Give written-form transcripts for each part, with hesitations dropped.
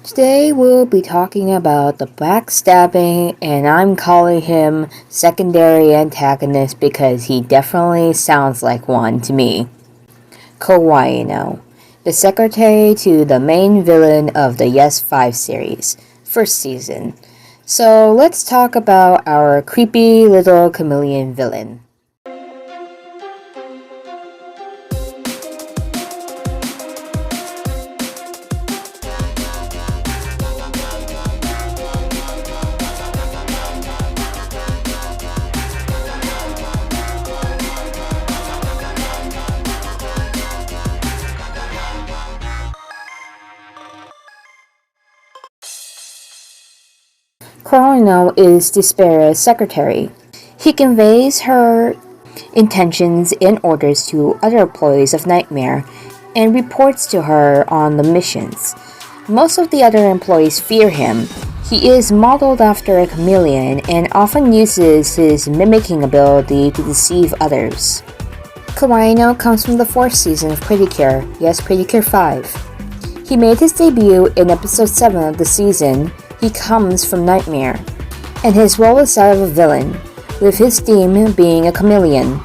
Today we'll be talking about the backstabbing, and I'm calling him secondary antagonist because he definitely sounds like one to me. Kawarino, the secretary to the main villain of the Yes 5 series, first season. So let's talk about our creepy little chameleon villain. Kawarino is Despera's secretary. He conveys her intentions and orders to other employees of Nightmare and reports to her on the missions. Most of the other employees fear him. He is modeled after a chameleon and often uses his mimicking ability to deceive others. Kawarino comes from the 4th season of Percure, yes, Percure 5. He made his debut in episode 7 of the season. He comes from Nightmare, and his role is that of a villain, with his theme being a chameleon.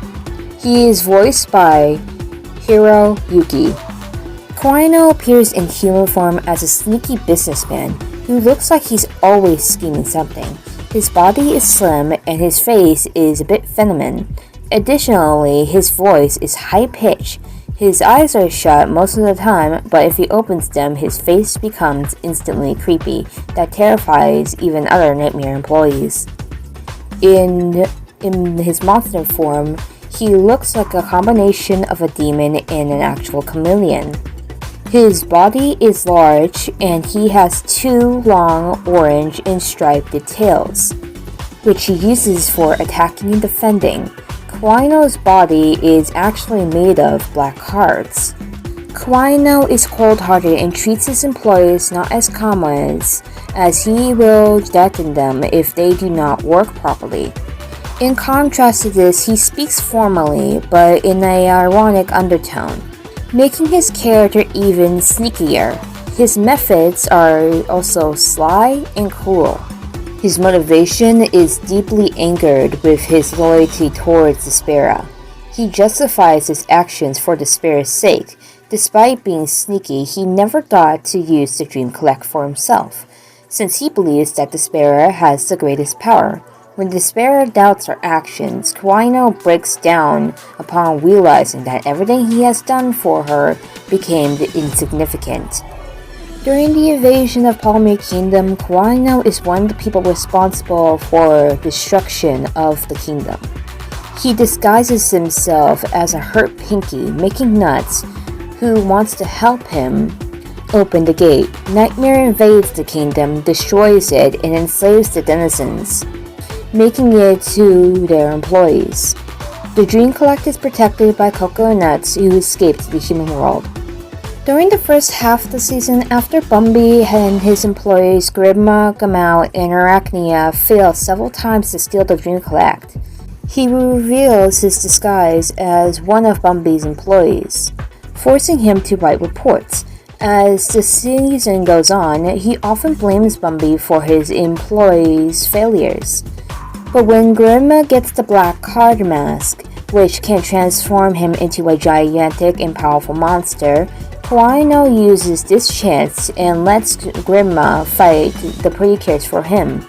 He is voiced by Hiro Yuki. Kawarino appears in human form as a sneaky businessman who looks like he's always scheming something. His body is slim and his face is a bit feminine. Additionally, his voice is high-pitched. His eyes are shut most of the time, but if he opens them, his face becomes instantly creepy. That terrifies even other Nightmare employees. In his monster form, he looks like a combination of a demon and an actual chameleon. His body is large, and he has 2 long orange and striped tails, which he uses for attacking and defending. Kawarino's body is actually made of black hearts. Kawarino is cold-hearted and treats his employees not as commoners, as he will deafen them if they do not work properly. In contrast to this, he speaks formally, but in an ironic undertone, making his character even sneakier. His methods are also sly and cruel. His motivation is deeply anchored with his loyalty towards Despera. He justifies his actions for Despera's sake. Despite being sneaky, he never thought to use the Dream Collect for himself, since he believes that Despera has the greatest power. When Despera doubts her actions, Kawarino breaks down upon realizing that everything he has done for her became insignificant. During the invasion of Percure Kingdom, Kawarino is one of the people responsible for destruction of the kingdom. He disguises himself as a hurt Pinky, making nuts, who wants to help him open the gate. Nightmare invades the kingdom, destroys it, and enslaves the denizens, making it to their employees. The Dream Collect is protected by Coco and Nuts, who escaped to the human world. During the first half of the season, after Bumby and his employees Grimma, Gamal, and Arachnia failed several times to steal the Dream Collect, he reveals his disguise as one of Bumby's employees, forcing him to write reports. As the season goes on, he often blames Bumby for his employees' failures. But when Grimma gets the black card mask, which can transform him into a gigantic and powerful monster, Kawarino uses this chance and lets Grimma fight the Percures for him.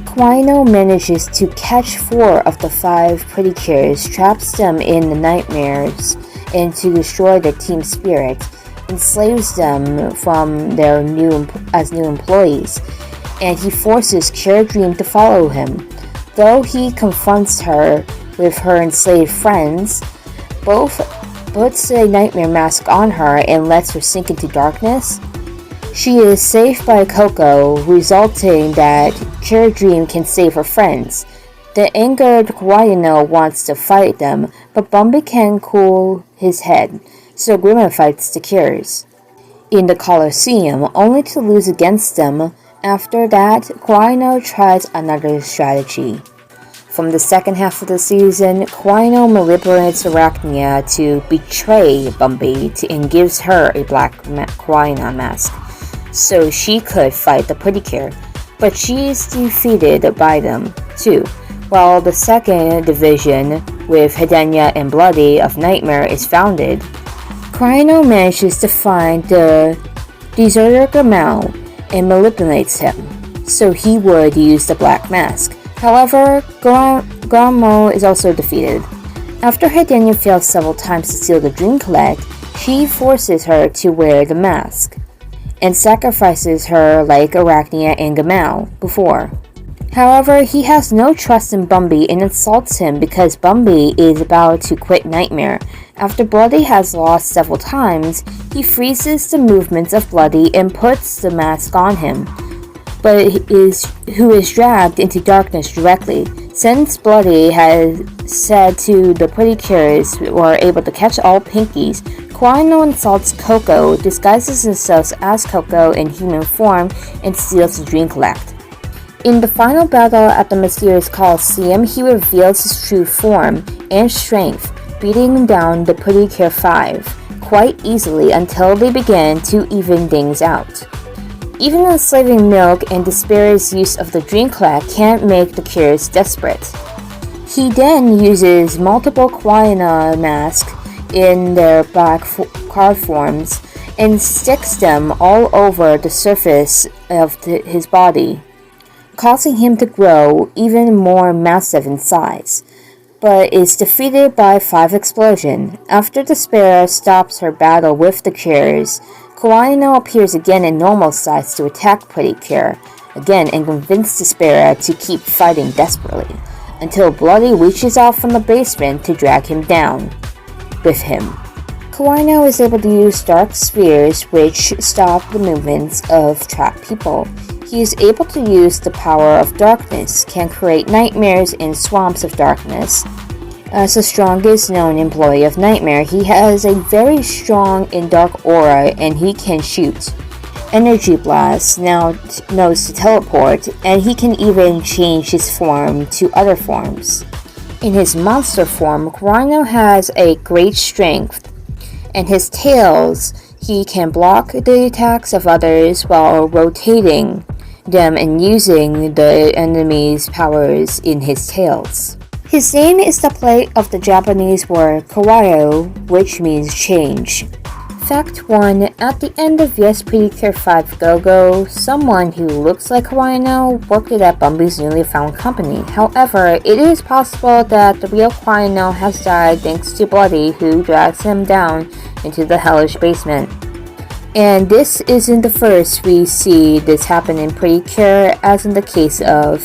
Kawarino manages to catch 4 of the 5 Percures, traps them in the nightmares, and to destroy their team spirit, enslaves them from their new employees, and he forces Cure Dream to follow him. Though he confronts her with her enslaved friends, both puts a nightmare mask on her and lets her sink into darkness. She is saved by Coco, resulting that Cure Dream can save her friends. The angered Kawarino wants to fight them, but Bumby can cool his head, so Grimma fights the Cures in the Colosseum, only to lose against them. After that, Kawarino tries another strategy. From the second half of the season, Kawarino manipulates Arachnia to betray Bumby and gives her a black Kawarino mask. so she could fight the Percure, but she is defeated by them too, while the second division, with Hedenia and Bloody of Nightmare, is founded. Kawarino manages to find the deserter Gamal and manipulates him, so he would use the Black Mask. However, Gamal is also defeated. After Hedenia fails several times to steal the Dream Collect, she forces her to wear the mask, and sacrifices her like Arachnia and Gamal before. However, he has no trust in Bumby and insults him because Bumby is about to quit Nightmare. After Bloody has lost several times, he freezes the movements of Bloody and puts the mask on him, who is dragged into darkness directly. Since Bloody has said to the Percures were able to catch all Pinkies, Kawarino insults Coco, disguises himself as Coco in human form, and steals the Dream Collect. In the final battle at the mysterious Coliseum, he reveals his true form and strength, beating down the Percure 5 quite easily until they begin to even things out. Even enslaving Milk and Despera's use of the Dream Collect can't make the Cures desperate. He then uses multiple Kawarino masks in their black card forms and sticks them all over the surface of his body, causing him to grow even more massive in size, but is defeated by 5 explosions. After Despera stops her battle with the Cures, Kawarino appears again in normal size to attack Percure again and convince Despera to keep fighting desperately, until Bloody reaches out from the basement to drag him down with him. Kawarino is able to use dark spheres which stop the movements of trapped people. He is able to use the power of darkness, can create nightmares in swamps of darkness. As the strongest known employee of Nightmare, he has a very strong and dark aura, and he can shoot energy blasts, now knows to teleport, and he can even change his form to other forms. In his monster form, Kawarino has a great strength, and his tails, he can block the attacks of others while rotating them and using the enemy's powers in his tails. His name is the play of the Japanese word kawaru, which means change. Fact 1. At the end of Yes Percure 5 Go-Go, someone who looks like Kawarino worked at Bumby's newly found company. However, it is possible that the real Kawarino has died thanks to Bloody, who drags him down into the hellish basement. And this isn't the first we see this happen in Percure, as in the case of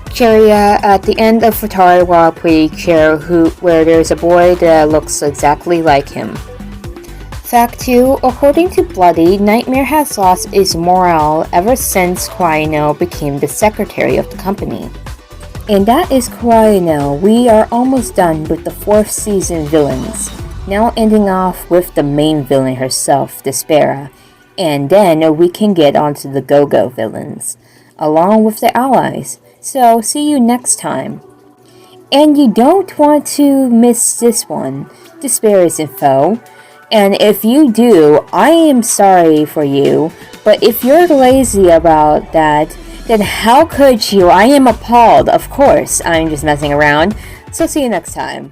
Cheria at the end of Futariwa Percure, where there's a boy that looks exactly like him. Fact 2. According to Bloody, Nightmare has lost its morale ever since Kawarino became the secretary of the company. And that is Kawarino. We are almost done with the 4th season villains, now ending off with the main villain herself, Despera, and then we can get onto the Go-Go villains, along with the allies. So see you next time. And you don't want to miss this one, Despera's info. And if you do, I am sorry for you, but if you're lazy about that, then how could you? I am appalled. Of course, I'm just messing around. So see you next time.